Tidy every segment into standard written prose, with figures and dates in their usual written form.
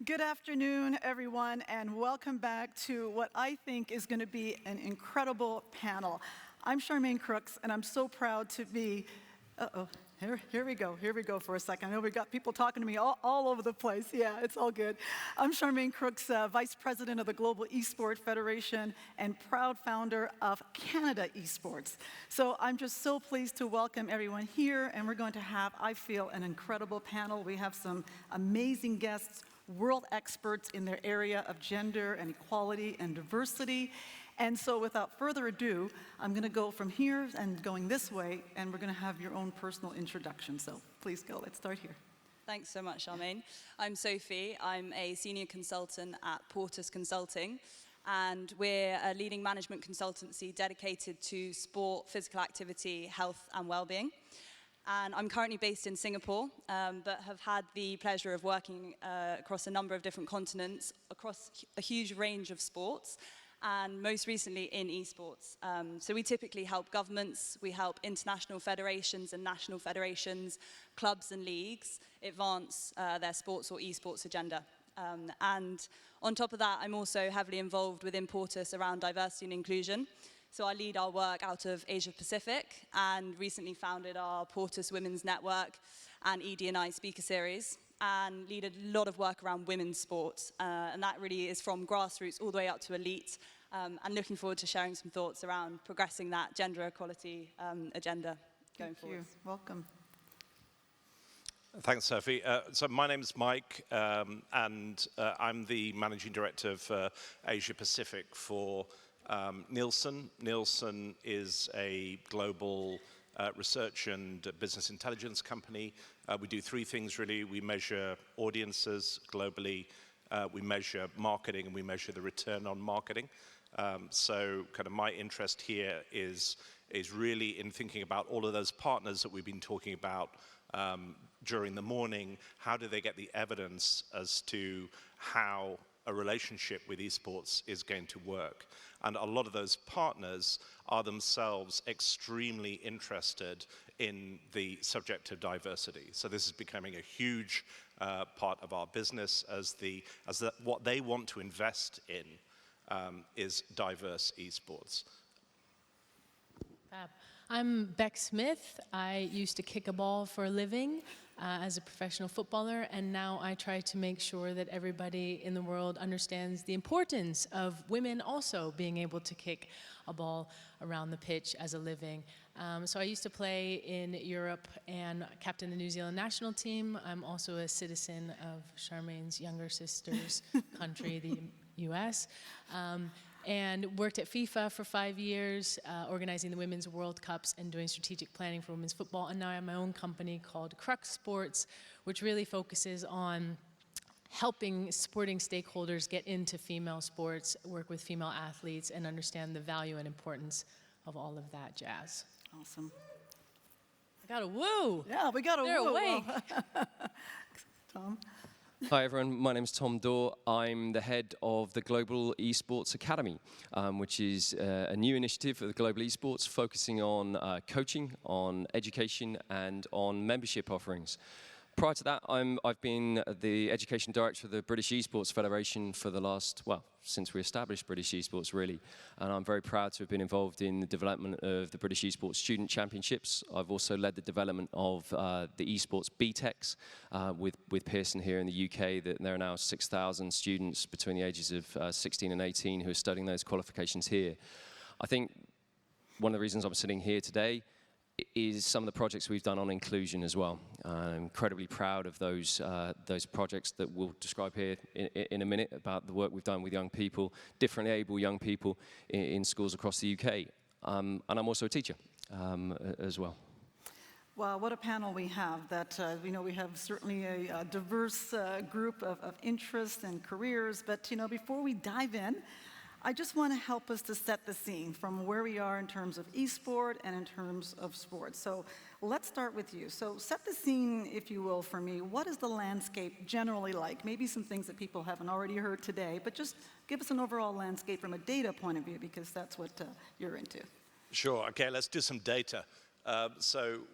Good afternoon, everyone, and welcome back to what I think is going to be an incredible panel. I'm Charmaine Crooks, and I'm so proud to be, here we go for a second. I know we've got people talking to me all over the place. Yeah, it's all good. I'm Charmaine Crooks, Vice President of the Global Esports Federation and proud founder of Canada Esports. So I'm just so pleased to welcome everyone here, and we're going to have, I feel, an incredible panel. We have some amazing guests, world experts in their area of gender and equality and diversity. And so without further ado, I'm going to go from here and going this way, and we're going to have your own personal introduction. So please go. Let's start here. Thanks so much, Charmaine. I'm Sophie. I'm a senior consultant at Portas Consulting, and we're a leading management consultancy dedicated to sport, physical activity, health, and well-being. And I'm currently based in Singapore, but have had the pleasure of working across a number of different continents, across a huge range of sports, and most recently in esports. So we typically help governments, we help international federations and national federations, clubs and leagues advance their sports or esports agenda. And on top of that, I'm also heavily involved within Portas around diversity and inclusion. So I lead our work out of Asia Pacific and recently founded our Portas Women's Network and ED&I speaker series and lead a lot of work around women's sports. And that really is from grassroots all the way up to elite. And looking forward to sharing some thoughts around progressing that gender equality agenda going forward. Thank you. Welcome. Thanks, Sophie. So my name's Mike, and I'm the Managing Director of Asia Pacific for Nielsen. Nielsen is a global research and business intelligence company. We do three things really. We measure audiences globally, we measure marketing, and we measure the return on marketing. So kind of my interest here is really in thinking about all of those partners that we've been talking about during the morning. How do they get the evidence as to how a relationship with esports is going to work? And a lot of those partners are themselves extremely interested in the subject of diversity. So this is becoming a huge part of our business what they want to invest in is diverse esports. Fab. I'm Beck Smith. I used to kick a ball for a living as a professional footballer, and now I try to make sure that everybody in the world understands the importance of women also being able to kick a ball around the pitch as a living. So I used to play in Europe and captain the New Zealand national team. I'm also a citizen of Charmaine's younger sister's country, the US. And worked at FIFA for 5 years, organizing the Women's World Cups and doing strategic planning for women's football. And now I have my own company called Crooks, which really focuses on helping sporting stakeholders get into female sports, work with female athletes, and understand the value and importance of all of that jazz. Awesome. I got a woo! Yeah, we got a They're woo. awake. Tom? Hi everyone, my name is Tom Dore. I'm the head of the Global Esports Academy, which is a new initiative for the Global Esports focusing on coaching, on education, and on membership offerings. Prior to that, I've been the education director of the British Esports Federation for the last, well, since we established British Esports really. And I'm very proud to have been involved in the development of the British Esports Student Championships. I've also led the development of the Esports BTECs with Pearson here in the UK. There are now 6,000 students between the ages of 16 and 18 who are studying those qualifications here. I think one of the reasons I'm sitting here today is some of the projects we've done on inclusion as well. I'm incredibly proud of those projects that we'll describe here in a minute about the work we've done with young people, differently able young people in schools across the UK. And I'm also a teacher as well. Well, what a panel we have. That we have certainly a diverse group of interests and careers. But before we dive in, I just want to help us to set the scene from where we are in terms of esport and in terms of sports. So let's start with you. So set the scene, if you will, for me. What is the landscape generally like? Maybe some things that people haven't already heard today, but just give us an overall landscape from a data point of view, because that's what you're into. Sure. Okay, let's do some data.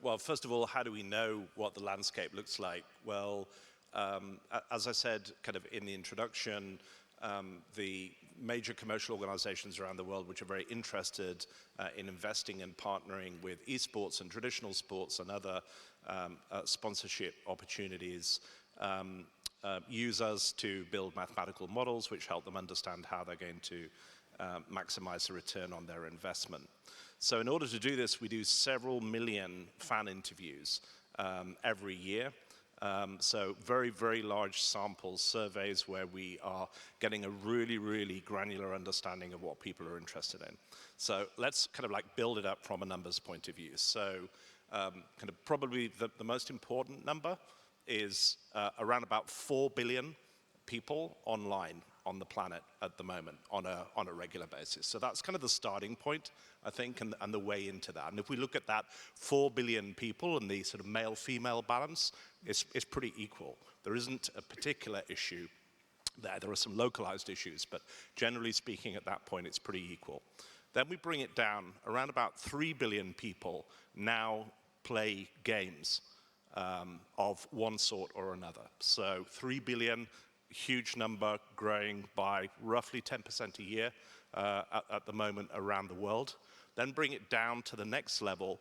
Well, first of all, how do we know what the landscape looks like? Well, as I said kind of in the introduction, the major commercial organizations around the world which are very interested in investing and partnering with esports and traditional sports and other sponsorship opportunities use us to build mathematical models which help them understand how they're going to maximize the return on their investment. So in order to do this, we do several million fan interviews every year. So very, very large sample surveys where we are getting a really, really granular understanding of what people are interested in. So let's kind of like build it up from a numbers point of view. So kind of probably the most important number is around about 4 billion people online on the planet at the moment on a regular basis. So that's kind of the starting point, I think, and the way into that. And if we look at that 4 billion people and the sort of male-female balance, it's pretty equal. There isn't a particular issue there. There are some localized issues, but generally speaking at that point, it's pretty equal. Then we bring it down, around about 3 billion people now play games of one sort or another. So 3 billion, huge number, growing by roughly 10% a year at the moment around the world. Then bring it down to the next level,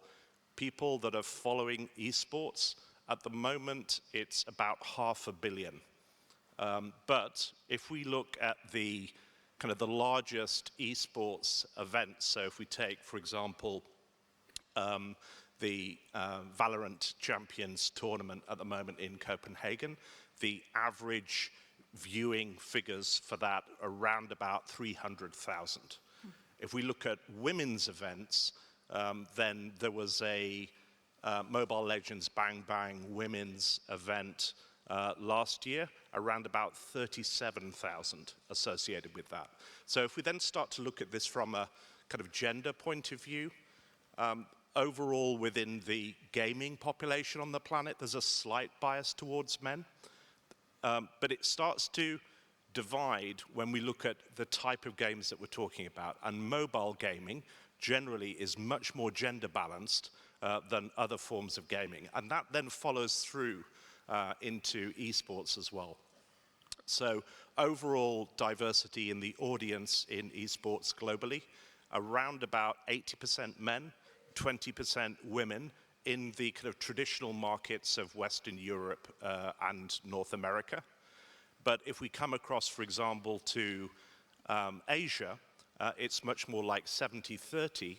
people that are following esports. At the moment, it's about 500 million. But if we look at the kind of the largest esports events, so if we take, for example, the Valorant Champions tournament at the moment in Copenhagen, the average viewing figures for that around about 300,000. If we look at women's events, then there was a Mobile Legends Bang Bang women's event last year, around about 37,000 associated with that. So if we then start to look at this from a kind of gender point of view, overall within the gaming population on the planet, there's a slight bias towards men. But it starts to divide when we look at the type of games that we're talking about. And mobile gaming generally is much more gender balanced than other forms of gaming. And that then follows through into esports as well. So overall diversity in the audience in esports globally, around about 80% men, 20% women, in the kind of traditional markets of Western Europe and North America. But if we come across, for example, to Asia, it's much more like 70-30.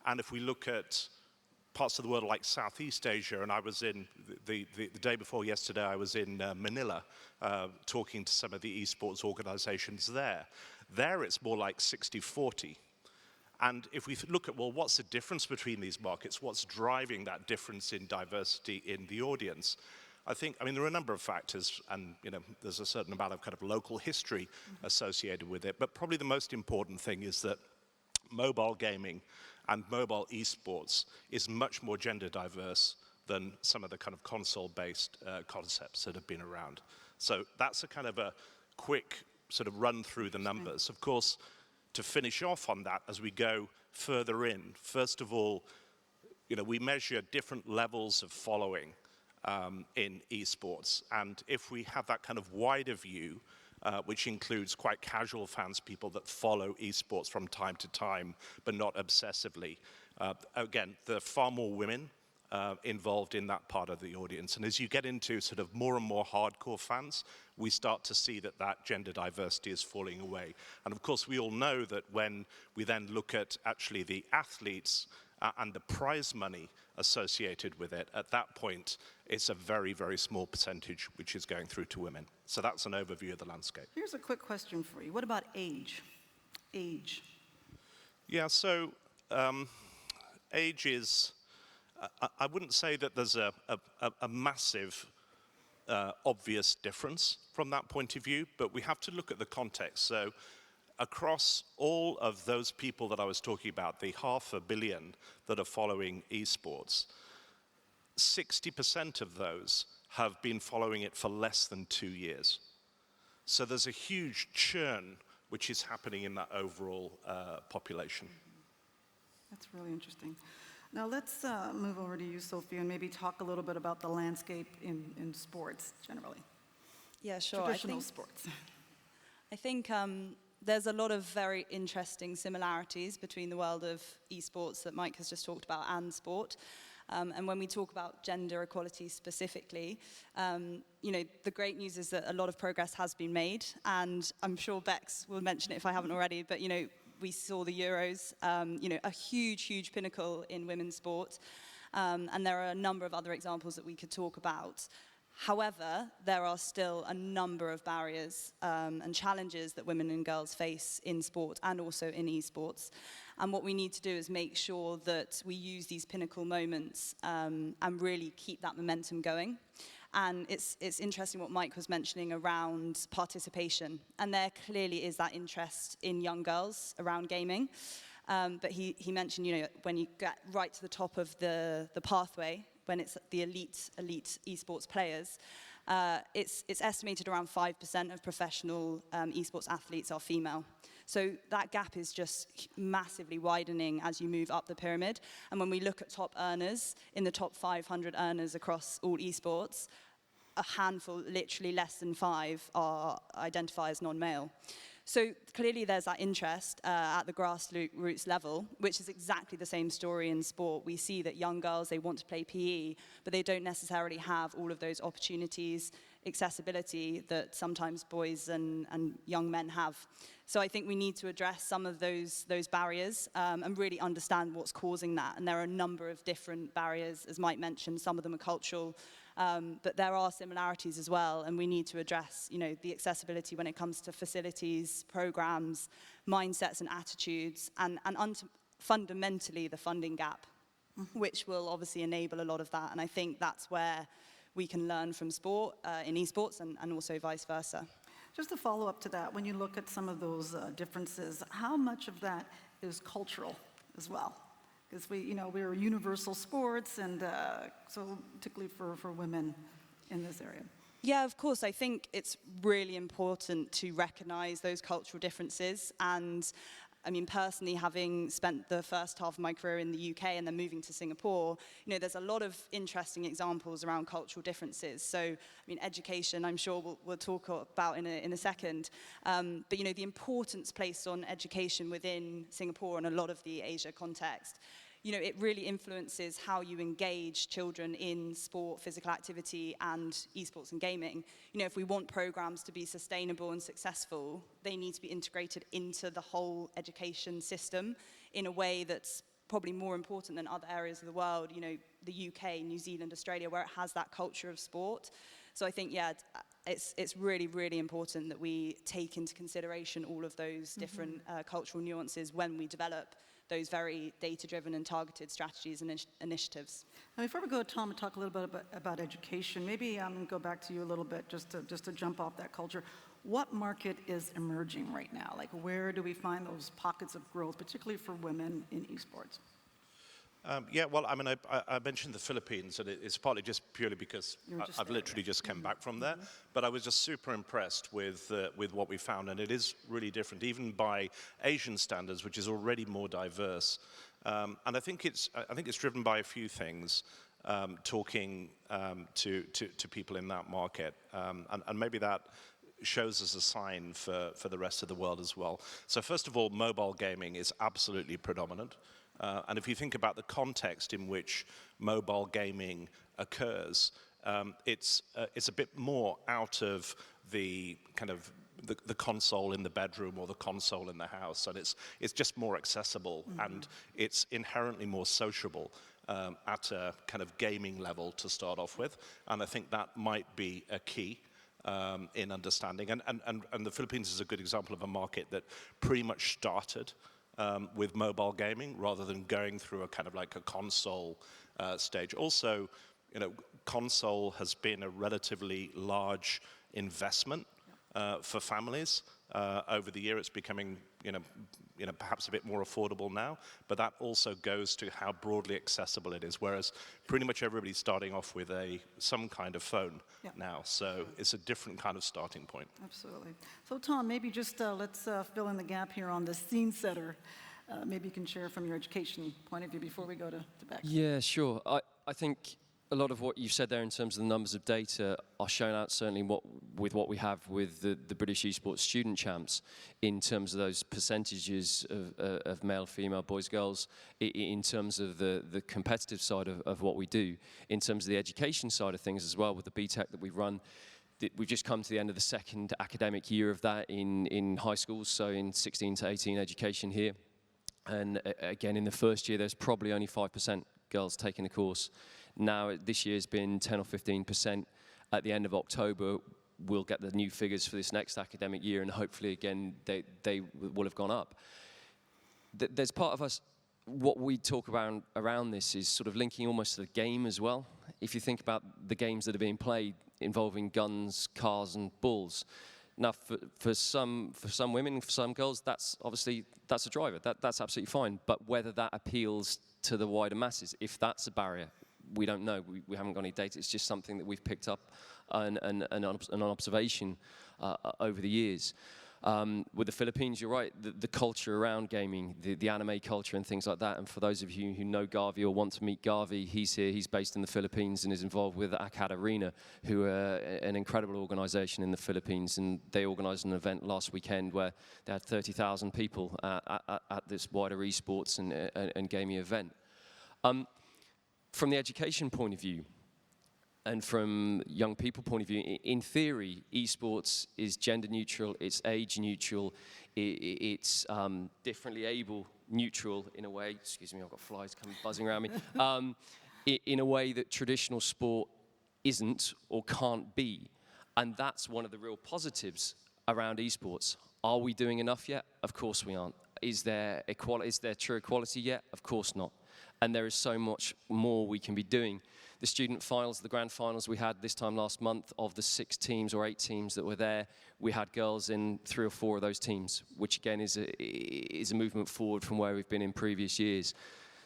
And if we look at parts of the world like Southeast Asia, and I was in, the day before yesterday, I was in Manila talking to some of the esports organizations there. There it's more like 60-40. And if we look at, well, what's the difference between these markets? What's driving that difference in diversity in the audience? I mean, there are a number of factors, and there's a certain amount of kind of local history associated with it. But probably the most important thing is that mobile gaming and mobile esports is much more gender diverse than some of the kind of console-based concepts that have been around. So that's a kind of a quick sort of run through the numbers. Of course, to finish off on that as we go further in, first of all, we measure different levels of following in esports. And if we have that kind of wider view, which includes quite casual fans, people that follow esports from time to time, but not obsessively, again, there are far more women involved in that part of the audience. And as you get into sort of more and more hardcore fans, we start to see that gender diversity is falling away. And of course, we all know that when we then look at actually the athletes and the prize money associated with it, at that point, it's a very, very small percentage which is going through to women. So that's an overview of the landscape. Here's a quick question for you. What about age? Age. Yeah, so age is, I wouldn't say that there's a massive obvious difference from that point of view, but we have to look at the context. So across all of those people that I was talking about, the 500 million that are following esports, 60% of those have been following it for less than 2 years. So there's a huge churn which is happening in that overall population. That's really interesting. Now let's move over to you, Sophie, and maybe talk a little bit about the landscape in sports generally. Yeah, sure. traditional sports? I think there's a lot of very interesting similarities between the world of esports that Mike has just talked about and sport. And when we talk about gender equality specifically, the great news is that a lot of progress has been made, and I'm sure Bex will mention it if I haven't already, but we saw the Euros, a huge pinnacle in women's sport, and there are a number of other examples that we could talk about. However, there are still a number of barriers and challenges that women and girls face in sport and also in esports. And what we need to do is make sure that we use these pinnacle moments and really keep that momentum going. And it's interesting what Mike was mentioning around participation. And there clearly is that interest in young girls around gaming. But he mentioned, when you get right to the top of the pathway, when it's the elite esports players, it's estimated around 5% of professional esports athletes are female. So that gap is just massively widening as you move up the pyramid. And when we look at top earners, in the top 500 earners across all esports, a handful, literally less than 5, identify as non-male. So clearly there's that interest at the grassroots level, which is exactly the same story in sport. We see that young girls, they want to play PE, but they don't necessarily have all of those opportunities, accessibility that sometimes boys and young men have. So I think we need to address some of those barriers and really understand what's causing that. And there are a number of different barriers, as Mike mentioned. Some of them are cultural, but there are similarities as well, and we need to address, the accessibility when it comes to facilities, programs, mindsets and attitudes, and fundamentally the funding gap, which will obviously enable a lot of that. And I think that's where we can learn from sport in esports and also vice versa. Just to follow up to that, when you look at some of those differences, how much of that is cultural as well? Because we're universal sports, and so particularly for women in this area. Yeah, of course. I think it's really important to recognize those cultural differences. And I mean, personally, having spent the first half of my career in the UK and then moving to Singapore, there's a lot of interesting examples around cultural differences. So, I mean, education, I'm sure we'll talk about in a second. But, the importance placed on education within Singapore and a lot of the Asia context, it really influences how you engage children in sport, physical activity, and esports and gaming. If we want programs to be sustainable and successful, they need to be integrated into the whole education system in a way that's probably more important than other areas of the world, the UK, New Zealand, Australia, where it has that culture of sport. So I think, it's really, really important that we take into consideration all of those different cultural nuances when we develop those very data-driven and targeted strategies and initiatives. Now, before we go, Tom, and talk a little bit about education, maybe I'm going to go back to you a little bit just to jump off that culture. What market is emerging right now? Like, where do we find those pockets of growth, particularly for women in esports? I mentioned the Philippines, and it's partly just purely because I've literally just come back from there. But I was just super impressed with what we found, and it is really different, even by Asian standards, which is already more diverse. And I think it's driven by a few things. Talking to people in that market, and maybe that shows us a sign for the rest of the world as well. So first of all, mobile gaming is absolutely predominant. And if you think about the context in which mobile gaming occurs, it's a bit more out of the kind of the console in the bedroom or the console in the house, and it's just more accessible, and it's inherently more sociable at a kind of gaming level to start off with. And I think that might be a key in understanding. And the Philippines is a good example of a market that pretty much started with mobile gaming rather than going through a kind of like a console stage. Also, console has been a relatively large investment for families. Over the year, it's becoming, perhaps a bit more affordable now, but that also goes to how broadly accessible it is, whereas pretty much everybody's starting off with some kind of phone now, so it's a different kind of starting point. Absolutely. So Tom, maybe just let's fill in the gap here on the scene setter. Maybe you can share from your education point of view before we go to Beck. Yeah, sure. I think a lot of what you've said there in terms of the numbers of data are shown out certainly with what we have with the British Esports student champs in terms of those percentages of male, female, boys, girls, in terms of the competitive side of what we do, in terms of the education side of things as well with the BTEC that we've run. We've just come to the end of the second academic year of that in high schools, so in 16 to 18 education here. And again, in the first year, there's probably only 5% girls taking the course. Now, this year's been 10 or 15%. At the end of October, we'll get the new figures for this next academic year, and hopefully, again, they will have gone up. There's part of us, what we talk about around this is sort of linking almost to the game as well. If you think about the games that are being played involving guns, cars, and balls, now for some women, for some girls, that's a driver. That's absolutely fine. But whether that appeals to the wider masses, if that's a barrier, we don't know. We haven't got any data. It's just something that we've picked up an observation over the years. With the Philippines, you're right, the culture around gaming, the anime culture and things like that. And for those of you who know Garvey or want to meet Garvey, he's here. He's based in the Philippines and is involved with APAC Arena, who are an incredible organization in the Philippines. And they organized an event last weekend where they had 30,000 people at this wider esports and gaming event. From the education point of view, and from young people point of view, in theory, esports is gender neutral, it's age neutral, it's differently able neutral in a way. Excuse me, I've got flies coming buzzing around me. In a way that traditional sport isn't or can't be. And that's one of the real positives around esports. Are we doing enough yet? Of course we aren't. Is there true equality yet? Of course not. And there is so much more we can be doing. The student finals, the grand finals we had this time last month, of the 6 teams or 8 teams that were there, we had girls in 3 or 4 of those teams, which again is a movement forward from where we've been in previous years.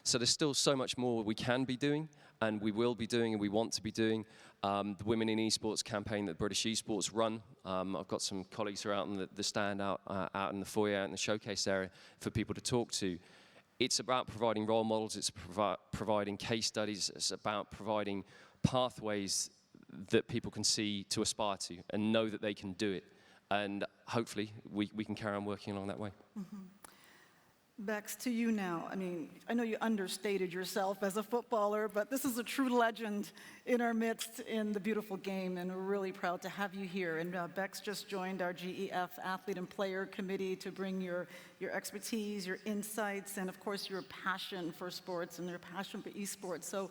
So there's still so much more we can be doing, and we will be doing, and we want to be doing. The Women in Esports campaign that British Esports run, I've got some colleagues who are out in the stand, out in the foyer, out in the showcase area for people to talk to. It's about providing role models, it's providing case studies, it's about providing pathways that people can see to aspire to and know that they can do it. And hopefully we can carry on working along that way. Mm-hmm. Bex, to you now. I mean, I know you understated yourself as a footballer, but this is a true legend in our midst in the beautiful game, and we're really proud to have you here. And Bex just joined our GEF Athlete and Player Committee to bring your expertise, your insights, and of course your passion for sports and your passion for esports. So,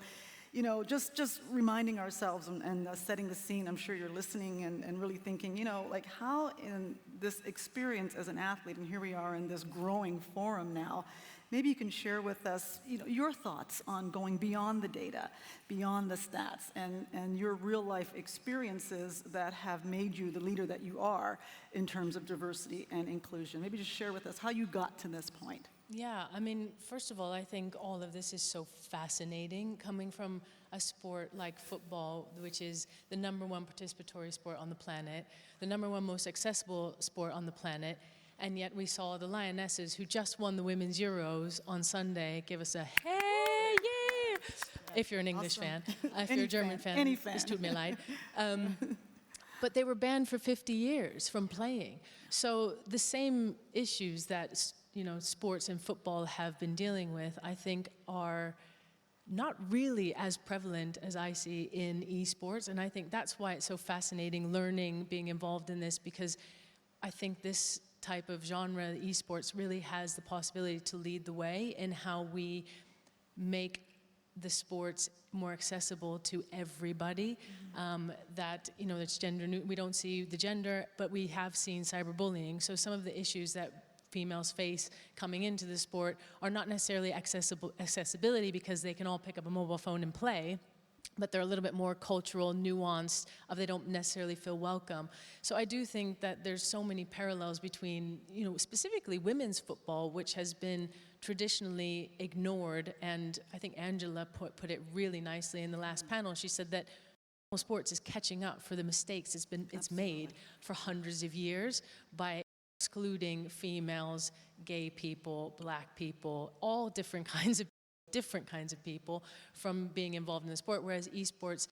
you know, just reminding ourselves and setting the scene. I'm sure you're listening and really thinking, you know, like how in this experience as an athlete, and here we are in this growing forum now, maybe you can share with us, you know, your thoughts on going beyond the data, beyond the stats, and your real life experiences that have made you the leader that you are in terms of diversity and inclusion. Maybe just share with us how you got to this point. Yeah, I mean, first of all, I think all of this is so fascinating, coming from a sport like football, which is the #1 participatory sport on the planet, the #1 most accessible sport on the planet, and yet we saw the Lionesses, who just won the Women's Euros on Sunday, give us a hey, yeah! If you're an English fan. If you're a German fan, es tut mir leid. But they were banned for 50 years from playing. So the same issues that sports and football have been dealing with, I think, are not really as prevalent as I see in esports. And I think that's why it's so fascinating learning, being involved in this, because I think this type of genre, esports, really has the possibility to lead the way in how we make the sports more accessible to everybody. That, it's gender neutral. We don't see the gender, but we have seen cyberbullying. So some of the issues that females face coming into the sport are not necessarily accessibility, because they can all pick up a mobile phone and play, but they're a little bit more cultural, nuanced, they don't necessarily feel welcome. So I do think that there's so many parallels between, specifically women's football, which has been traditionally ignored, and I think Angela put it really nicely in the last panel. She said that sports is catching up for the mistakes it's made for hundreds of years by excluding females, gay people, black people, all different kinds of different kinds of people from being involved in the sport, whereas esports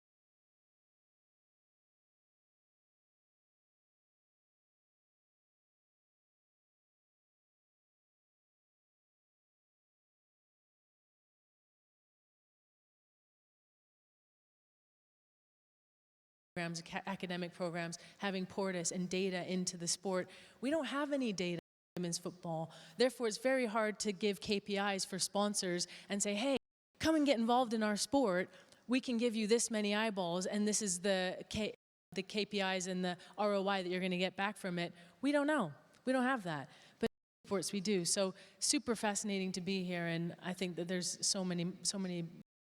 programs, academic programs, having Portas and data into the sport. We don't have any data in women's football. Therefore, it's very hard to give KPIs for sponsors and say, hey, come and get involved in our sport. We can give you this many eyeballs, and this is the KPIs and the ROI that you're going to get back from it. We don't know. We don't have that. But in sports, we do. So super fascinating to be here, and I think that there's so many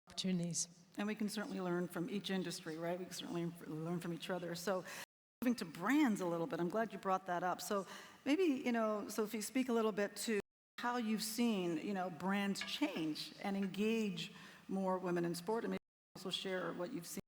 opportunities. And we can certainly learn from each industry, right? We can certainly learn from each other. So moving to brands a little bit, I'm glad you brought that up. So maybe, Sophie, speak a little bit to how you've seen, brands change and engage more women in sport, and maybe also share what you've seen.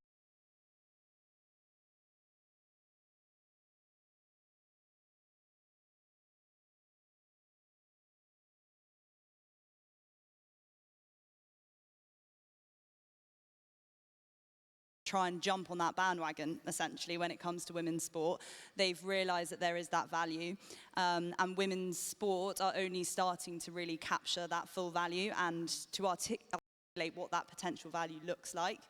Try and jump on that bandwagon, essentially, when it comes to women's sport. They've realised that there is that value, and women's sport are only starting to really capture that full value and to articulate what that potential value looks like.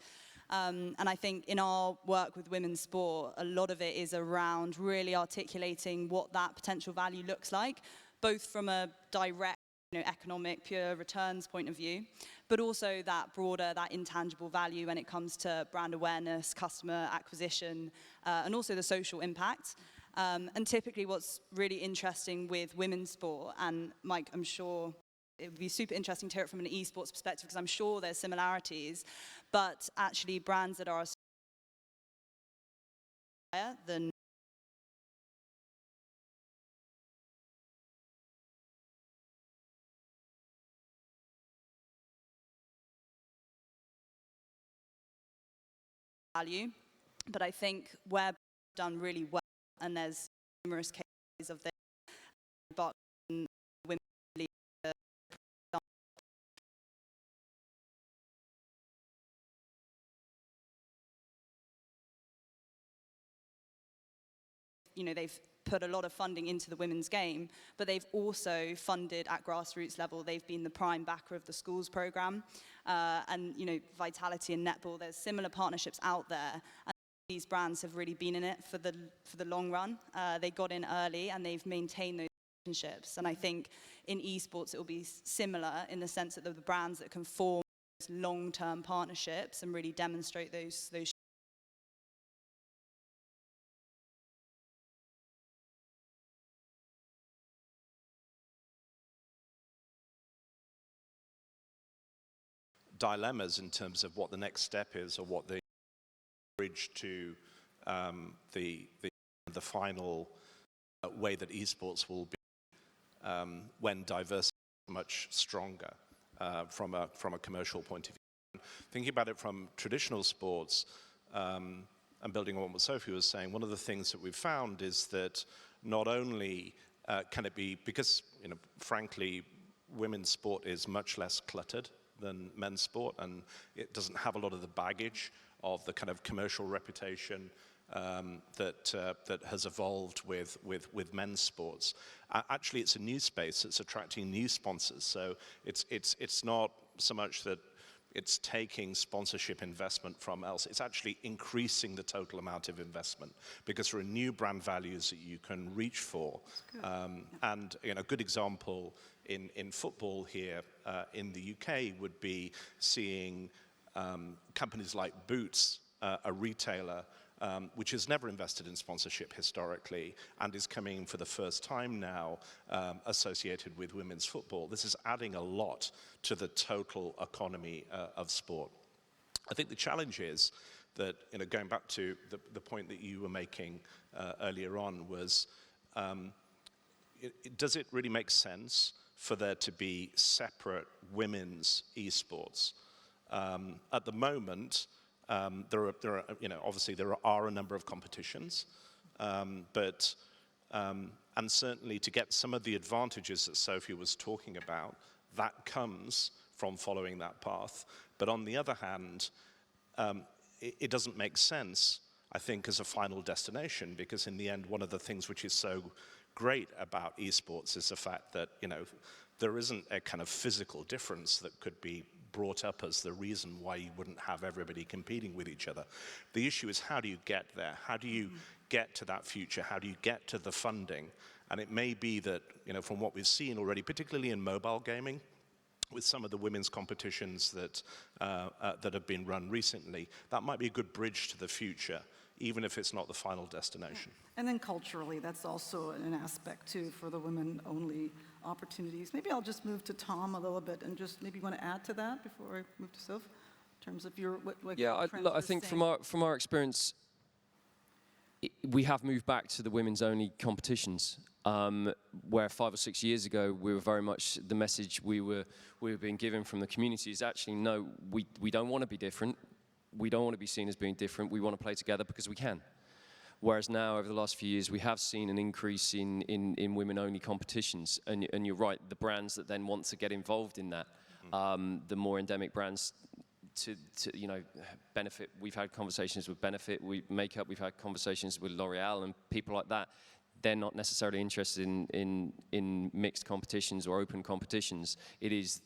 And I think in our work with women's sport, a lot of it is around really articulating what that potential value looks like, both from a direct economic, pure returns point of view, but also that broader, that intangible value when it comes to brand awareness, customer acquisition, and also the social impact. And typically what's really interesting with women's sport, and Mike, I'm sure it would be super interesting to hear it from an esports perspective, because I'm sure there's similarities, but actually brands that are higher than value, but I think where done really well, and there's numerous cases of this, but women they've put a lot of funding into the women's game, but they've also funded at grassroots level. They've been the prime backer of the schools program, and Vitality and Netball. There's similar partnerships out there, and these brands have really been in it for the long run. They got in early, and they've maintained those relationships. And I think in esports it will be similar in the sense that the brands that can form long-term partnerships and really demonstrate those. Dilemmas in terms of what the next step is, or what the bridge to the final way that esports will be when diversity is much stronger from a commercial point of view. Thinking about it from traditional sports, and building on what Sophie was saying, one of the things that we've found is that not only can it be, because frankly women's sport is much less cluttered than men's sport, and it doesn't have a lot of the baggage of the kind of commercial reputation that has evolved with men's sports. Actually, it's a new space. It's attracting new sponsors. So it's not so much that it's taking sponsorship investment from else. It's actually increasing the total amount of investment, because there are new brand values that you can reach for. And a good example in football here in the UK would be seeing companies like Boots, a retailer which has never invested in sponsorship historically and is coming for the first time now associated with women's football. This is adding a lot to the total economy of sport. I think the challenge is that, going back to the point that you were making earlier on, was does it really make sense for there to be separate women's esports? At the moment, there are obviously there are a number of competitions, but and certainly to get some of the advantages that Sophie was talking about, that comes from following that path. But on the other hand, it doesn't make sense, I think, as a final destination, because in the end, one of the things which is so great about esports is the fact that, you know, there isn't a kind of physical difference that could be brought up as the reason why you wouldn't have everybody competing with each other. The issue is, how do you get there? How do you get to that future? How do you get to the funding? And it may be that, you know, from what we've seen already, particularly in mobile gaming, with some of the women's competitions that have been run recently, that might be a good bridge to the future, even if it's not the final destination. And then culturally, that's also an aspect too for the women-only opportunities. Maybe I'll just move to Tom a little bit and just maybe want to add to that before I move to Soph, in terms of your what Yeah, I think from our experience, we have moved back to the women's-only competitions, where 5 or 6 years ago we were very much the message we were being given from the community is actually no, we don't want to be different. We don't want to be seen as being different. We want to play together because we can. Whereas now, over the last few years, we have seen an increase in women-only competitions. And you're right, the brands that then want to get involved in that, the more endemic brands to you know, Benefit. We've had conversations with Benefit, Makeup. We've had conversations with L'Oreal and people like that. They're not necessarily interested in mixed competitions or open competitions. It is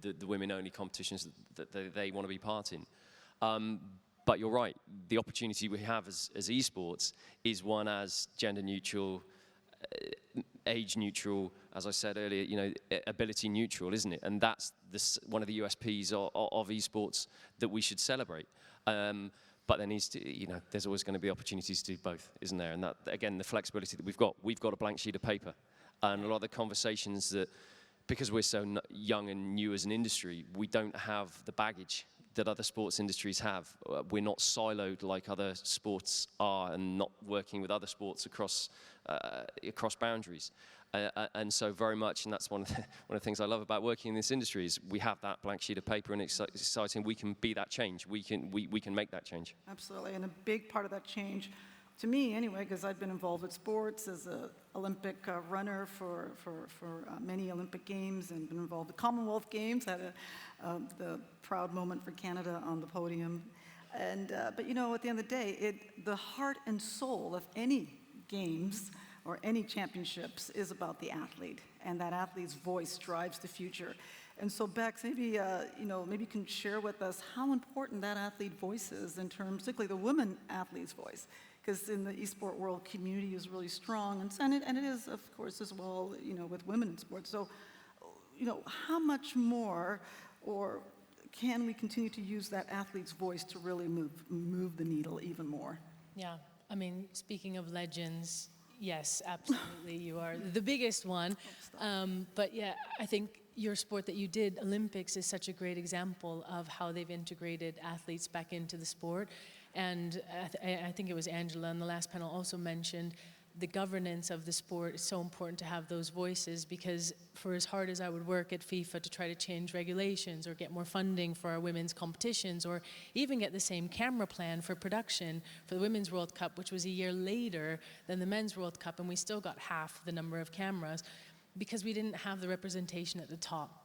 the women-only competitions that they want to be part in. But you're right, the opportunity we have as esports is one as gender neutral, age neutral, as I said earlier, you know, ability neutral, isn't it? And that's one of the USPs of esports that we should celebrate. But there needs to, you know, there's always going to be opportunities to do both, isn't there? And that, again, the flexibility that we've got a blank sheet of paper. And a lot of the conversations that, because we're so young and new as an industry, we don't have the baggage that other sports industries have. We're not siloed like other sports are and not working with other sports across boundaries. And so very much, and that's one of the things I love about working in this industry is we have that blank sheet of paper, and it's exciting. We can be that change. We can make that change. Absolutely, and a big part of that change, to me anyway, because I've been involved with sports as an Olympic runner for many Olympic Games and been involved with Commonwealth Games, had the proud moment for Canada on the podium. And, but you know, at the end of the day, the heart and soul of any games or any championships is about the athlete, and that athlete's voice drives the future. And so Bex, maybe you know, maybe you can share with us how important that athlete voice is in terms, particularly the women athlete's voice, because in the esport world, community is really strong, and it is, of course, as well, you know, with women in sports. So, you know, how much more, or can we continue to use that athlete's voice to really move the needle even more? Yeah, I mean, speaking of legends, yes, absolutely, you are the biggest one. But yeah, I think your sport that you did, Olympics, is such a great example of how they've integrated athletes back into the sport. And I think it was Angela in the last panel also mentioned the governance of the sport is so important to have those voices, because for as hard as I would work at FIFA to try to change regulations or get more funding for our women's competitions, or even get the same camera plan for production for the Women's World Cup, which was a year later than the Men's World Cup, and we still got half the number of cameras because we didn't have the representation at the top.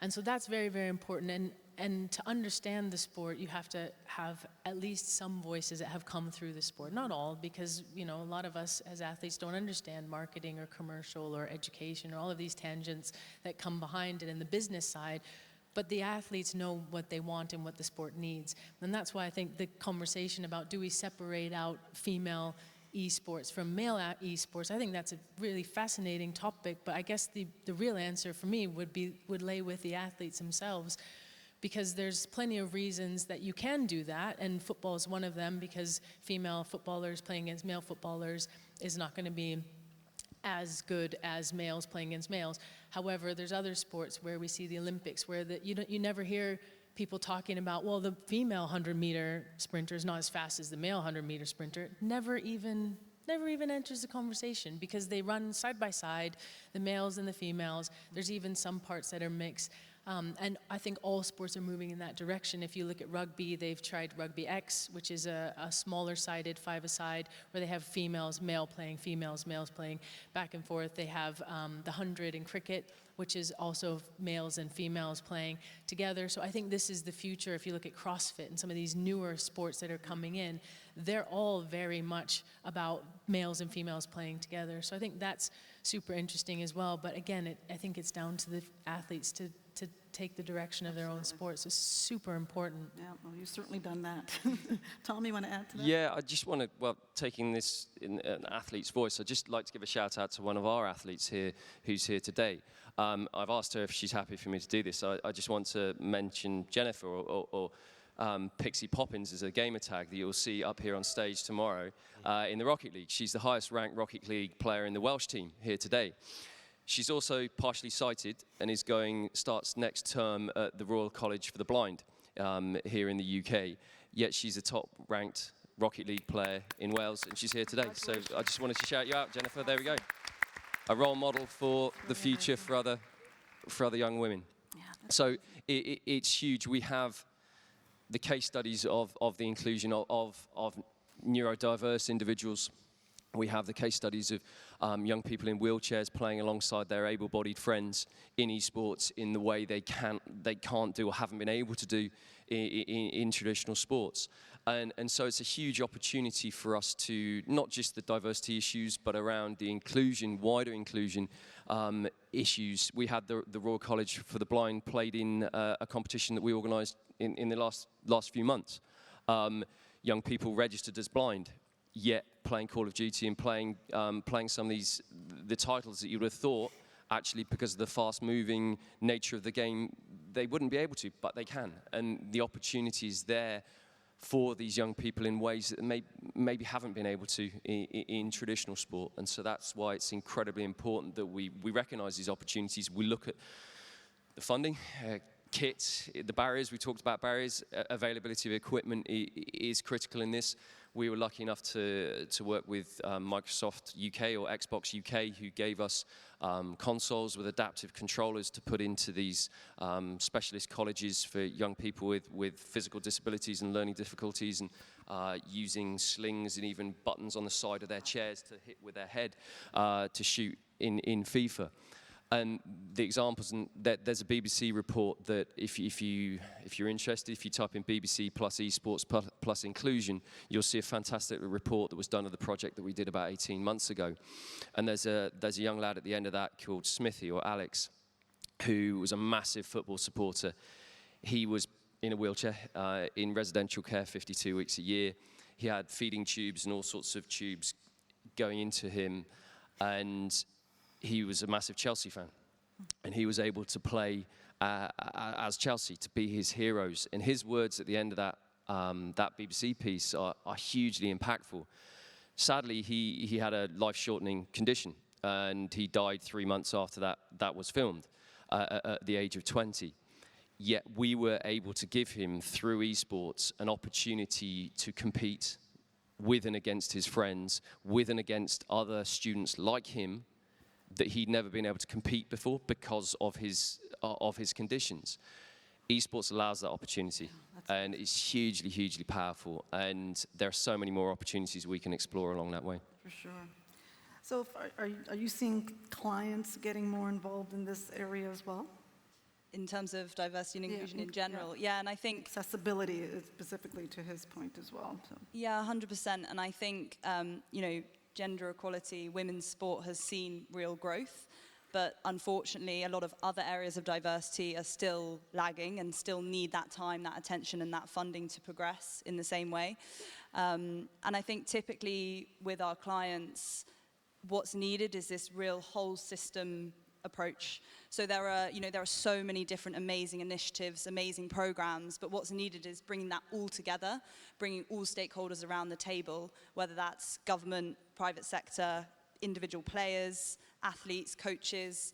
And so that's very, very important. And to understand the sport, you have to have at least some voices that have come through the sport. Not all, because, you know, a lot of us as athletes don't understand marketing or commercial or education or all of these tangents that come behind it in the business side. But the athletes know what they want and what the sport needs. And that's why I think the conversation about do we separate out female esports from male esports, I think that's a really fascinating topic. But I guess the real answer for me would lay with the athletes themselves. Because there's plenty of reasons that you can do that, and football is one of them, because female footballers playing against male footballers is not going to be as good as males playing against males. However, there's other sports where we see the Olympics where you never hear people talking about, well, the female 100-meter sprinter is not as fast as the male 100-meter sprinter. Never even enters the conversation, because they run side by side, the males and the females. There's even some parts that are mixed. And I think all sports are moving in that direction. If you look at rugby, they've tried Rugby X, which is a smaller-sided five-a-side, where they have females, male playing, females, males playing back and forth. They have the 100 in cricket, which is also males and females playing together. So I think this is the future. If you look at CrossFit and some of these newer sports that are coming in, they're all very much about males and females playing together. So I think that's super interesting as well. But again, I think it's down to the athletes to take the direction of their own sports. It's super important. Yeah, well, you've certainly done that. Tom, you want to add to that? Yeah, I just want to, well, taking this in an athlete's voice, I'd just like to give a shout out to one of our athletes here who's here today. I've asked her if she's happy for me to do this. I just want to mention Jennifer or Pixie Poppins as a gamer tag that you'll see up here on stage tomorrow in the Rocket League. She's the highest ranked Rocket League player in the Welsh team here today. She's also partially sighted and starts next term at the Royal College for the Blind here in the UK. Yet she's a top-ranked Rocket League player in Wales, and she's here today. So I just wanted to shout you out, Jennifer. There we go. A role model for the future for other young women. Yeah, So it's huge. We have the case studies of the inclusion of neurodiverse individuals. We have the case studies of young people in wheelchairs playing alongside their able-bodied friends in esports in the way they can't do or haven't been able to do in traditional sports. And so it's a huge opportunity for us to, not just the diversity issues, but around the inclusion, wider inclusion issues. We had the Royal College for the Blind played in a competition that we organised in the last few months. Young people registered as blind, yet playing Call of Duty and playing some of the titles that you would have thought, actually, because of the fast-moving nature of the game, they wouldn't be able to, but they can. And the opportunity is there for these young people in ways that maybe haven't been able to in traditional sport. And so that's why it's incredibly important that we recognise these opportunities. We look at the funding, kit, the barriers. We talked about barriers. Availability of equipment is critical in this. We were lucky enough to work with Microsoft UK or Xbox UK, who gave us consoles with adaptive controllers to put into these specialist colleges for young people with physical disabilities and learning difficulties, and using slings and even buttons on the side of their chairs to hit with their head to shoot in FIFA. And the examples, and there's a BBC report that if you're interested, if you type in BBC plus esports plus inclusion, you'll see a fantastic report that was done of the project that we did about 18 months ago. And there's a young lad at the end of that called Smithy, or Alex, who was a massive football supporter. He was in a wheelchair, in residential care 52 weeks a year. He had feeding tubes and all sorts of tubes going into him, and he was a massive Chelsea fan, and he was able to play as Chelsea, to be his heroes. And his words at the end of that BBC piece are hugely impactful. Sadly, he had a life-shortening condition, and he died 3 months after that was filmed, at the age of 20. Yet we were able to give him, through esports, an opportunity to compete with and against his friends, with and against other students like him, that he'd never been able to compete before because of his conditions. Esports allows that opportunity, and it's hugely, hugely powerful. And there are so many more opportunities we can explore along that way. For sure. So are you seeing clients getting more involved in this area as well? In terms of diversity and inclusion in general, yeah. And I think Accessibility is specifically to his point as well. So. yeah, 100%. And I think gender equality, women's sport has seen real growth, but unfortunately a lot of other areas of diversity are still lagging and still need that time, that attention, and that funding to progress in the same way. And I think typically with our clients, what's needed is this real whole system approach. So there are so many different amazing initiatives, amazing programs, but what's needed is bringing that all together, bringing all stakeholders around the table, whether that's government, private sector, individual players, athletes, coaches,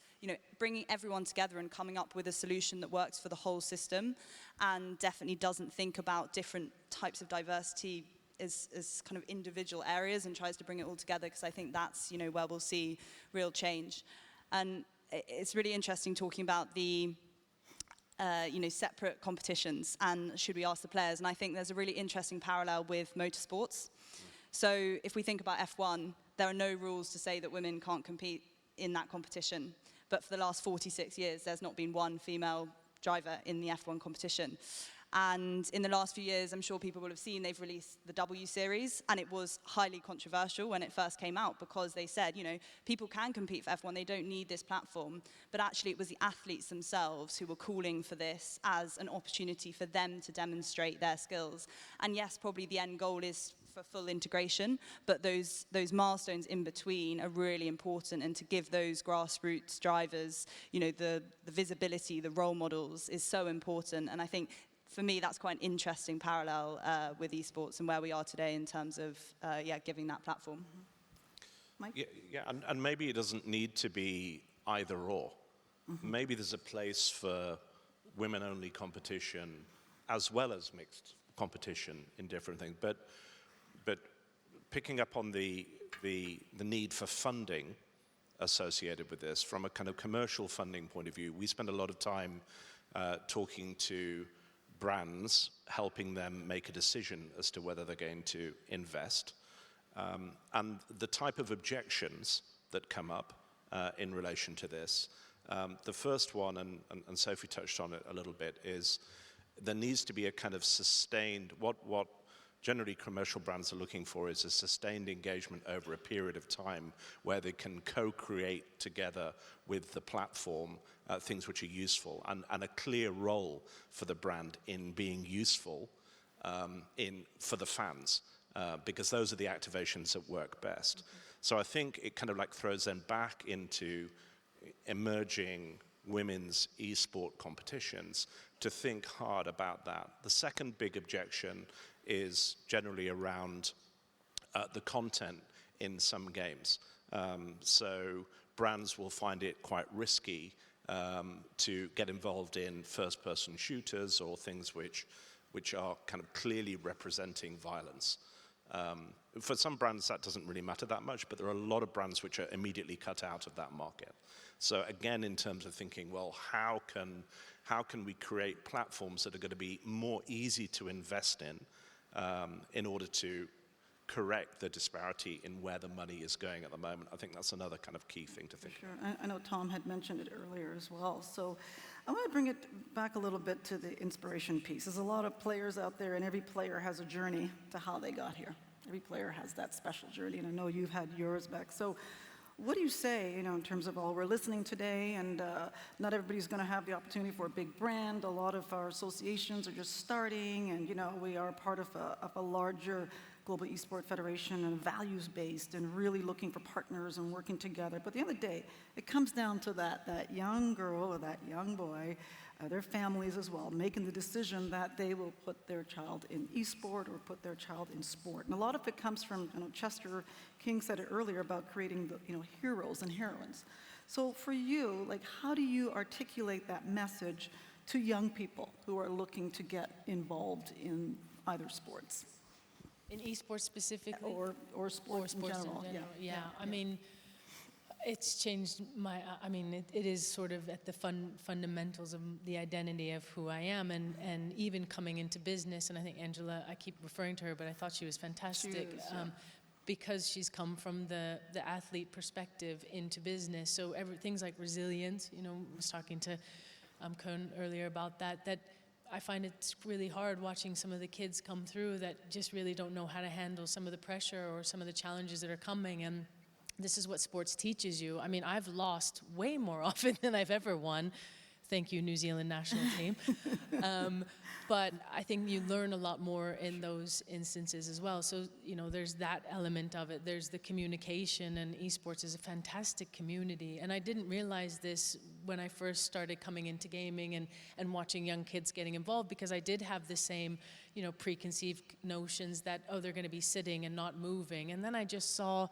bringing everyone together and coming up with a solution that works for the whole system, and definitely doesn't think about different types of diversity as kind of individual areas, and tries to bring it all together, because I think that's where we'll see real change. And it's really interesting talking about the separate competitions, and should we ask the players? And I think there's a really interesting parallel with motorsports. So if we think about F1, there are no rules to say that women can't compete in that competition. But for the last 46 years, there's not been one female driver in the F1 competition. And in the last few years, I'm sure people will have seen, they've released the W Series, and it was highly controversial when it first came out because they said, people can compete for F1, they don't need this platform. But actually, it was the athletes themselves who were calling for this as an opportunity for them to demonstrate their skills. And yes, probably the end goal is for full integration, but those milestones in between are really important, and to give those grassroots drivers, the visibility, the role models is so important. And I think for me, that's quite an interesting parallel with esports and where we are today in terms of, giving that platform. Mike? Yeah, and maybe it doesn't need to be either or. Maybe there's a place for women-only competition as well as mixed competition in different things. But picking up on the need for funding associated with this, from a kind of commercial funding point of view, we spend a lot of time talking to brands, helping them make a decision as to whether they're going to invest. And the type of objections that come up in relation to this, the first one, and Sophie touched on it a little bit, is there needs to be a kind of sustained, what generally commercial brands are looking for is a sustained engagement over a period of time where they can co-create together with the platform things which are useful, and a clear role for the brand in being useful for the fans, because those are the activations that work best. So I think it kind of like throws them back into emerging women's esport competitions to think hard about that. The second big objection is generally around the content in some games. So brands will find it quite risky to get involved in first-person shooters or things which are kind of clearly representing violence. For some brands, that doesn't really matter that much, but there are a lot of brands which are immediately cut out of that market. So again, in terms of thinking, well, how can we create platforms that are going to be more easy to invest in order to correct the disparity in where the money is going at the moment? I think that's another kind of key thing to think about. I know Tom had mentioned it earlier as well. So I want to bring it back a little bit to the inspiration piece. There's a lot of players out there, and every player has a journey to how they got here. Every player has that special journey, and I know you've had yours, Beck. So what do you say, in terms of, we're listening today, and not everybody's going to have the opportunity for a big brand. A lot of our associations are just starting, and, we are part of a larger global esports federation, and values-based, and really looking for partners and working together. But at the end of the day, it comes down to that young girl or that young boy, their families as well, making the decision that they will put their child in esport or put their child in sport. And a lot of it comes from, Chester King said it earlier about creating the, heroes and heroines. So for you, how do you articulate that message to young people who are looking to get involved in either sports? In esports specifically? Or sports in general. Yeah. I mean, it's changed it is sort of at the fundamentals of the identity of who I am, and even coming into business, and I think Angela, I keep referring to her, but I thought she was fantastic. She is, yeah. Because she's come from the athlete perspective into business. So things like resilience, I was talking to Koen earlier about that I find it's really hard watching some of the kids come through that just really don't know how to handle some of the pressure or some of the challenges that are coming. And this is what sports teaches you. I mean, I've lost way more often than I've ever won. Thank you, New Zealand national team. But I think you learn a lot more in those instances as well. So, there's that element of it. There's the communication, and esports is a fantastic community. And I didn't realize this when I first started coming into gaming and watching young kids getting involved, because I did have the same, preconceived notions that, they're going to be sitting and not moving. And then I just saw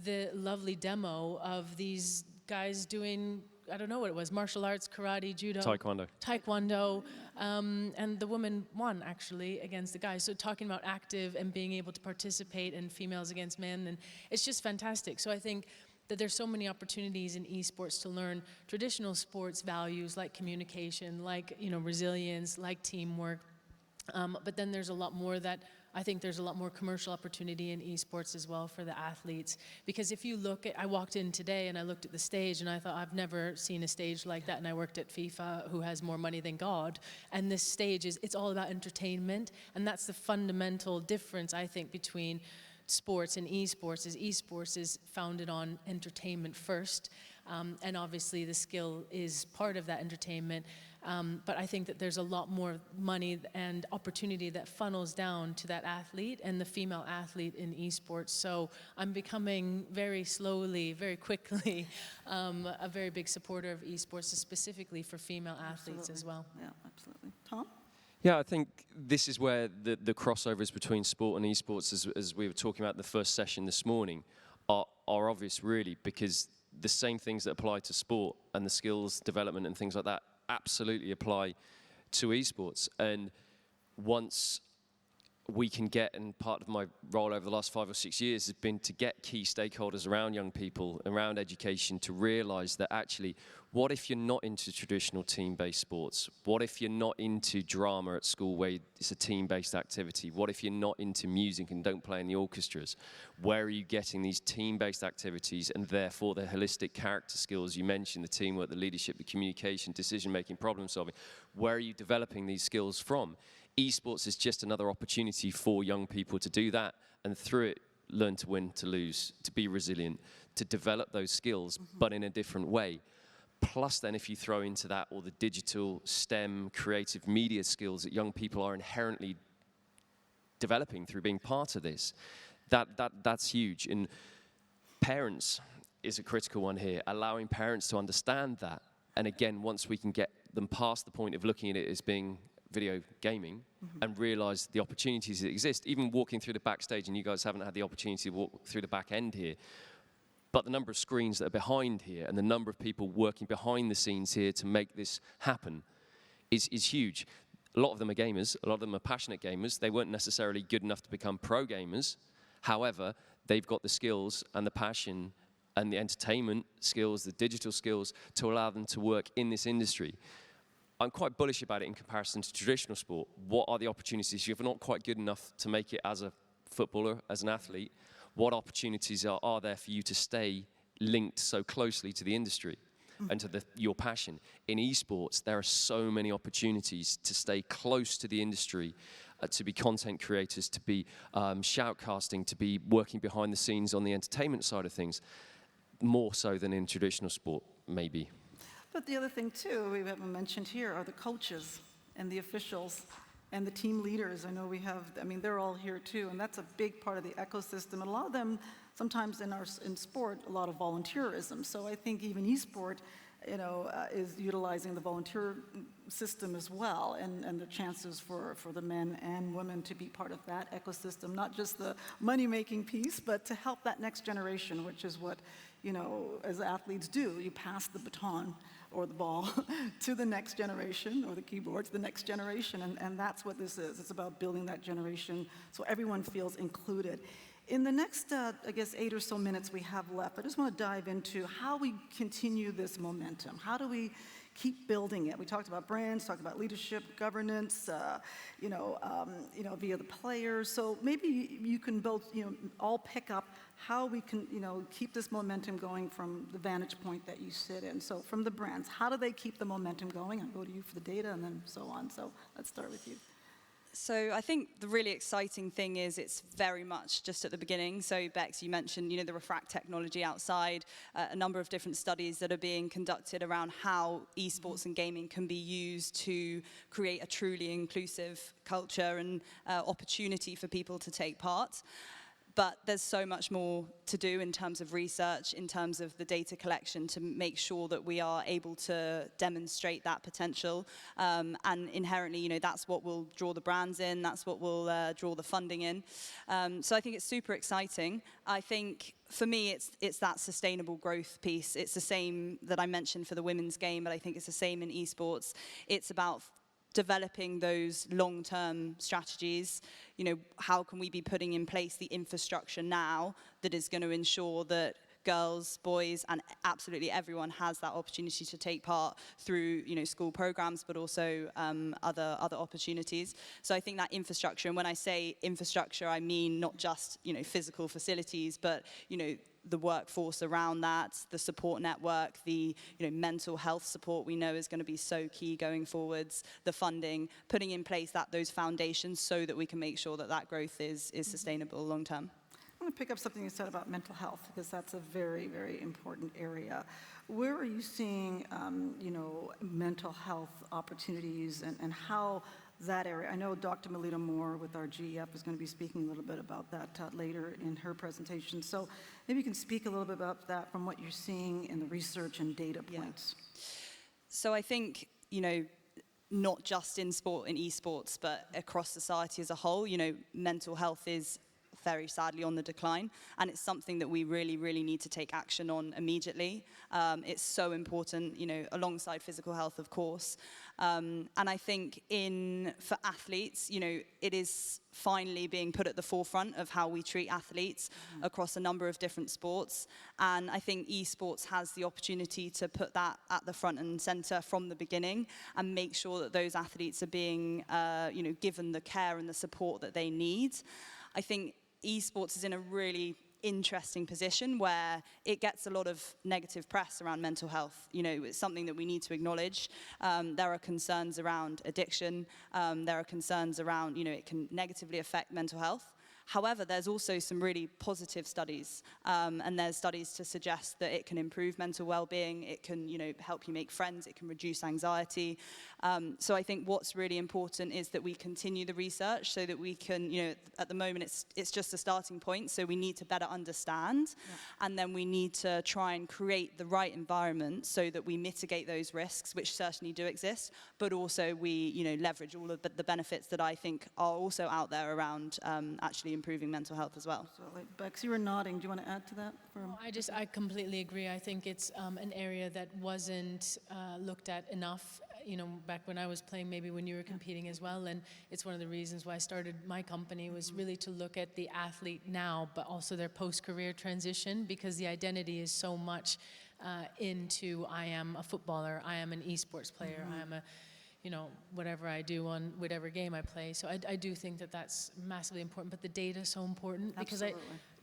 the lovely demo of these guys doing, I don't know what it was, martial arts, karate, judo. Taekwondo. And the woman won, actually, against the guys. So talking about active and being able to participate, and females against men, and it's just fantastic. So I think that there's so many opportunities in esports to learn traditional sports values like communication, like resilience, like teamwork. But then there's a lot more that I think there's a lot more commercial opportunity in esports as well for the athletes. Because if you look at, I walked in today and I looked at the stage and I thought, I've never seen a stage like that. And I worked at FIFA, who has more money than God. And this stage it's all about entertainment. And that's the fundamental difference, I think, between sports and esports is founded on entertainment first. And obviously the skill is part of that entertainment. But I think that there's a lot more money and opportunity that funnels down to that athlete and the female athlete in esports. So I'm becoming very slowly, very quickly, a very big supporter of esports, specifically for female athletes as well. Yeah, absolutely. Tom? Yeah, I think this is where the crossovers between sport and esports, as we were talking about in the first session this morning, are obvious, really, because the same things that apply to sport and the skills development and things like that absolutely apply to esports. And once we can get, and part of my role over the last 5 or 6 years has been to get key stakeholders around young people, around education, to realize that actually, what if you're not into traditional team-based sports? What if you're not into drama at school where it's a team-based activity? What if you're not into music and don't play in the orchestras? Where are you getting these team-based activities and therefore the holistic character skills you mentioned, the teamwork, the leadership, the communication, decision-making, problem-solving? Where are you developing these skills from? Esports is just another opportunity for young people to do that, and through it, learn to win, to lose, to be resilient, to develop those skills, but in a different way. Plus then, if you throw into that all the digital, STEM, creative media skills that young people are inherently developing through being part of this, that's huge. And parents is a critical one here, allowing parents to understand that. And again, once we can get them past the point of looking at it as being video gaming and realize the opportunities that exist, even walking through the backstage, and you guys haven't had the opportunity to walk through the back end here, but the number of screens that are behind here and the number of people working behind the scenes here to make this happen is huge. A lot of them are gamers, a lot of them are passionate gamers. They weren't necessarily good enough to become pro gamers. However, they've got the skills and the passion and the entertainment skills, the digital skills to allow them to work in this industry. I'm quite bullish about it in comparison to traditional sport. What are the opportunities? If you're not quite good enough to make it as a footballer, as an athlete, what opportunities are there for you to stay linked so closely to the industry and to your passion? In esports, there are so many opportunities to stay close to the industry, to be content creators, to be shoutcasting, to be working behind the scenes on the entertainment side of things, more so than in traditional sport, maybe. But the other thing, too, we haven't mentioned here are the coaches and the officials and the team leaders. I know they're all here, too, and that's a big part of the ecosystem. And a lot of them, sometimes in sport, a lot of volunteerism. So I think even esport, is utilizing the volunteer system as well, and the chances for the men and women to be part of that ecosystem, not just the money-making piece, but to help that next generation, which is what, as athletes do. You pass the baton or the ball to the next generation, or the keyboard to the next generation, and that's what this is. It's about building that generation so everyone feels included. In the next, 8 or so minutes we have left, I just want to dive into how we continue this momentum. How do we keep building it? We talked about brands, talked about leadership, governance, via the players. So maybe you can both, all pick up how we can, keep this momentum going from the vantage point that you sit in. So from the brands, how do they keep the momentum going? I'll go to you for the data and then so on. So let's start with you. So I think the really exciting thing is it's very much just at the beginning. So Bex, you mentioned, the Wragg technology outside, a number of different studies that are being conducted around how esports and gaming can be used to create a truly inclusive culture and opportunity for people to take part. But there's so much more to do in terms of research, in terms of the data collection to make sure that we are able to demonstrate that potential. And inherently, that's what will draw the brands in, that's what will draw the funding in. So I think it's super exciting. I think for me, it's that sustainable growth piece. It's the same that I mentioned for the women's game, but I think it's the same in esports. It's about developing those long-term strategies. How can we be putting in place the infrastructure now that is going to ensure that girls, boys, and absolutely everyone has that opportunity to take part through, school programs, but also other opportunities. So I think that infrastructure, and when I say infrastructure, I mean not just, physical facilities, but, the workforce around that, the support network, the mental health support we know is going to be so key going forwards, the funding, putting in place those foundations so that we can make sure that growth is sustainable long term. I want to pick up something you said about mental health, because that's a very, very important area. Where are you seeing, mental health opportunities and how that area? I know Dr. Melita Moore with our GEF is going to be speaking a little bit about that later in her presentation. So maybe you can speak a little bit about that from what you're seeing in the research and data points. Yeah. So I think, not just in sport and esports, but across society as a whole, mental health is very sadly on the decline, and it's something that we really, really need to take action on immediately. It's so important, alongside physical health, of course. And I think for athletes, it is finally being put at the forefront of how we treat athletes across a number of different sports. And I think esports has the opportunity to put that at the front and center from the beginning and make sure that those athletes are being, given the care and the support that they need. I think esports is in a really interesting position where it gets a lot of negative press around mental health. It's something that we need to acknowledge. There are concerns around addiction. There are concerns around, it can negatively affect mental health. However, there's also some really positive studies, and there's studies to suggest that it can improve mental well-being, it can, help you make friends, it can reduce anxiety. So I think what's really important is that we continue the research so that we can, at the moment it's just a starting point, so we need to better understand, and then we need to try and create the right environment so that we mitigate those risks, which certainly do exist, but also we, leverage all of the benefits that I think are also out there around actually improving mental health as well. Absolutely. Bex, you were nodding. Do you want to add to that? I completely agree. I think it's an area that wasn't looked at enough, back when I was playing, maybe when you were competing as well. And it's one of the reasons why I started my company, was really to look at the athlete now, but also their post-career transition, because the identity is so much into I am a footballer, I am an esports player, I am a whatever I do on whatever game I play. So I do think that that's massively important, but the data is so important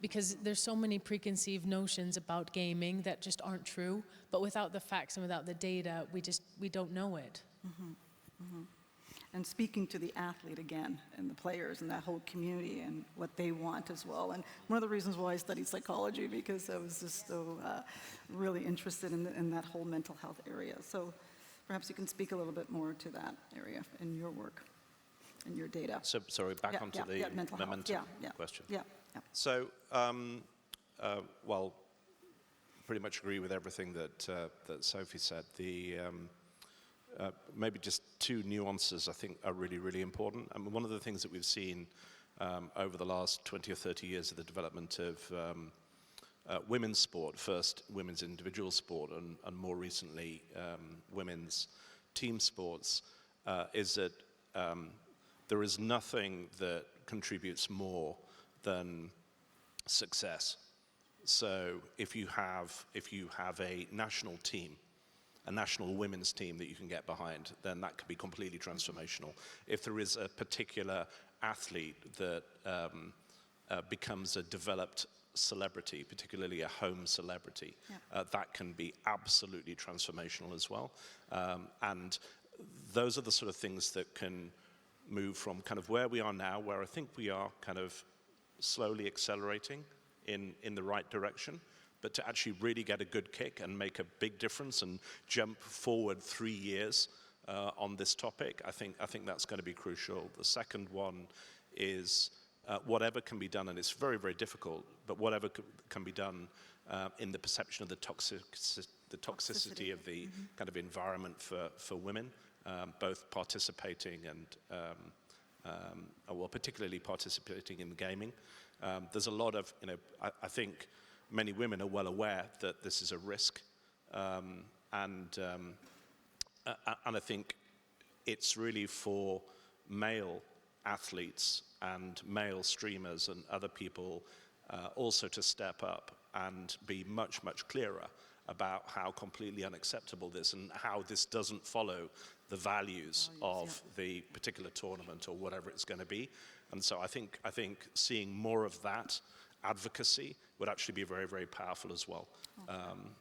because there's so many preconceived notions about gaming that just aren't true, but without the facts and without the data, we don't know it. And speaking to the athlete again, and the players and that whole community and what they want as well. And one of the reasons why I studied psychology, because I was just so really interested in that whole mental health area. So perhaps you can speak a little bit more to that area in your work and your data. So, sorry, back onto the mental question. Yeah. So, well, pretty much agree with everything that Sophie said. Maybe just two nuances I think are really, really important. I mean, one of the things that we've seen over the last 20 or 30 years of the development of women's sport, first women's individual sport, and more recently women's team sports, is that there is nothing that contributes more than success. So if you have a national team, a national women's team that you can get behind, then that could be completely transformational. If there is a particular athlete that becomes a developed celebrity, particularly a home celebrity, that can be absolutely transformational as well. And those are the sort of things that can move from kind of where we are now, where I think we are kind of slowly accelerating in the right direction, but to actually really get a good kick and make a big difference and jump forward 3 years on this topic, I think that's going to be crucial. The second one is whatever can be done, and it's very, very difficult, but whatever can be done in the perception of the toxicity of the kind of environment for women, both participating and, well, particularly participating in gaming. There's a lot of, I think many women are well aware that this is a risk, and I think it's really for male athletes and male streamers and other people also to step up and be much, much clearer about how completely unacceptable this and how this doesn't follow the values of the particular tournament or whatever it's going to be. And so I think seeing more of that advocacy would actually be very, very powerful as well.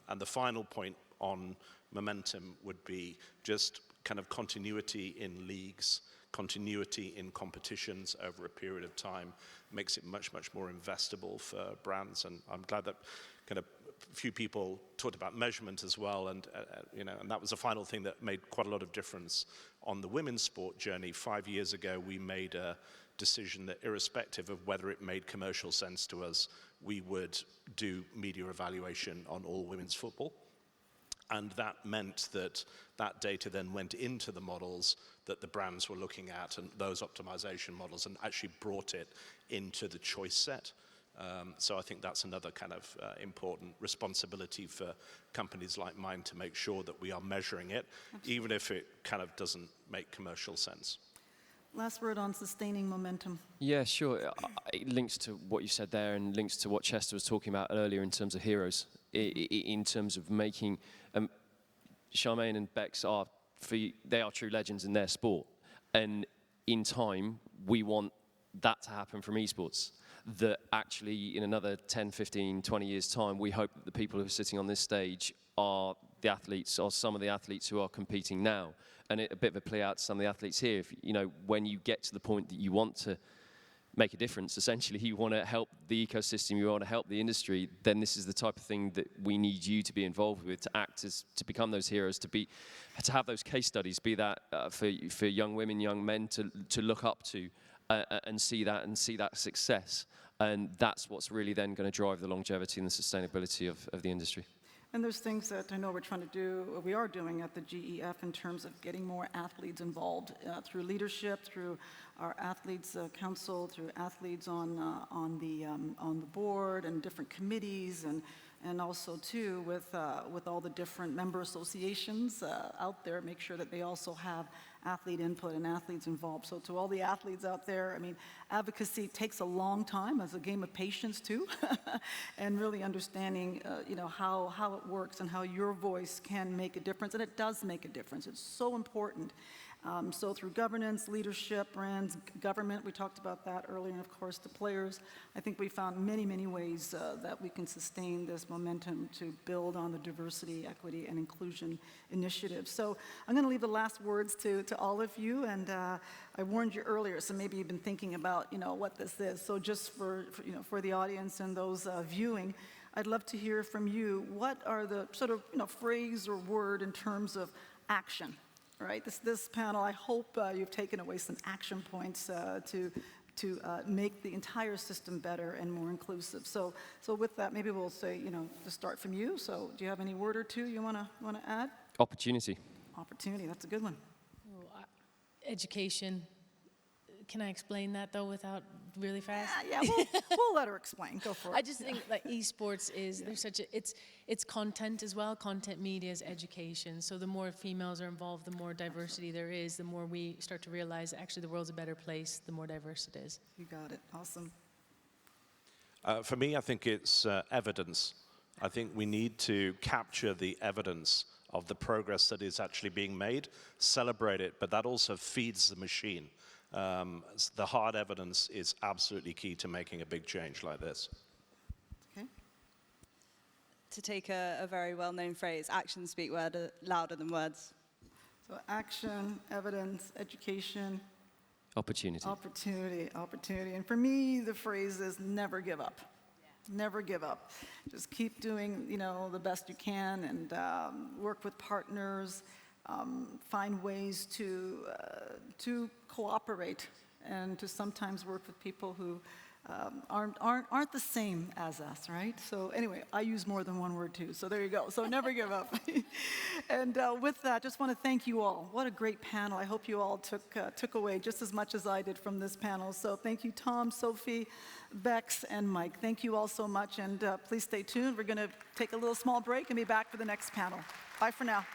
And the final point on momentum would be just kind of continuity in leagues, continuity in competitions over a period of time makes it much, much more investable for brands. And I'm glad that kind of a few people talked about measurement as well, and and that was the final thing that made quite a lot of difference on the women's sport journey. 5 years ago, we made a decision that irrespective of whether it made commercial sense to us, we would do media evaluation on all women's football. And that meant that that data then went into the models that the brands were looking at and those optimization models and actually brought it into the choice set. So I think that's another kind of important responsibility for companies like mine to make sure that we are measuring it, even if it kind of doesn't make commercial sense. Last word on sustaining momentum. Yeah, sure. It links to what you said there and links to what Chester was talking about earlier in terms of heroes, in terms of making... Charmaine and Bex are true legends in their sport. And in time, we want that to happen from esports. That actually, in another 10, 15, 20 years' time, we hope that the people who are sitting on this stage are the athletes, or some of the athletes who are competing now. And a bit of a play out to some of the athletes here. If, when you get to the point that you want to make a difference, essentially, you want to help the ecosystem, you want to help the industry, then this is the type of thing that we need you to be involved with, to act as, to become those heroes, to have those case studies, be that for young women, young men to look up to and see that success. And that's what's really then going to drive the longevity and the sustainability of the industry. And there's things that I know we are doing at the GEF in terms of getting more athletes involved through leadership, through our athletes council, through athletes on the board and different committees, and also too with all the different member associations out there, make sure that they also have athlete input and athletes involved. So to all the athletes out there, I mean, advocacy takes a long time as a game of patience too, and really understanding, how it works and how your voice can make a difference, and it does make a difference. It's so important. So through governance, leadership, brands, government, we talked about that earlier, and of course the players, I think we found many, many ways that we can sustain this momentum to build on the diversity, equity, and inclusion initiative. So I'm going to leave the last words to all of you, and I warned you earlier, so maybe you've been thinking about, what this is. So just for the audience and those viewing, I'd love to hear from you. What are the sort of, phrase or word in terms of action? Right, this panel, I hope you've taken away some action points to make the entire system better and more inclusive. So with that, maybe we'll say, to start from you. So do you have any word or two you want to add? Opportunity. Opportunity, that's a good one. Education. Can I explain that though without really fast? Yeah, we'll let her explain. Go for it. I just think like esports is there's such a it's content as well. Content media is education. So the more females are involved, the more diversity there is, the more we start to realize actually the world's a better place, the more diverse it is. You got it. Awesome. For me, I think it's evidence. I think we need to capture the evidence of the progress that is actually being made, celebrate it, but that also feeds the machine. The hard evidence is absolutely key to making a big change like this. Okay. To take a very well-known phrase, actions speak louder than words. So action, evidence, education. Opportunity. Opportunity. And for me, the phrase is never give up. Yeah. Never give up. Just keep doing, the best you can, and work with partners. Find ways to cooperate and to sometimes work with people who aren't the same as us, right? So anyway, I use more than one word too, so there you go. So never give up. And with that, just want to thank you all. What a great panel. I hope you all took away just as much as I did from this panel. So thank you, Tom, Sophie, Bex, and Mike. Thank you all so much, and please stay tuned. We're going to take a little small break and be back for the next panel. Bye for now.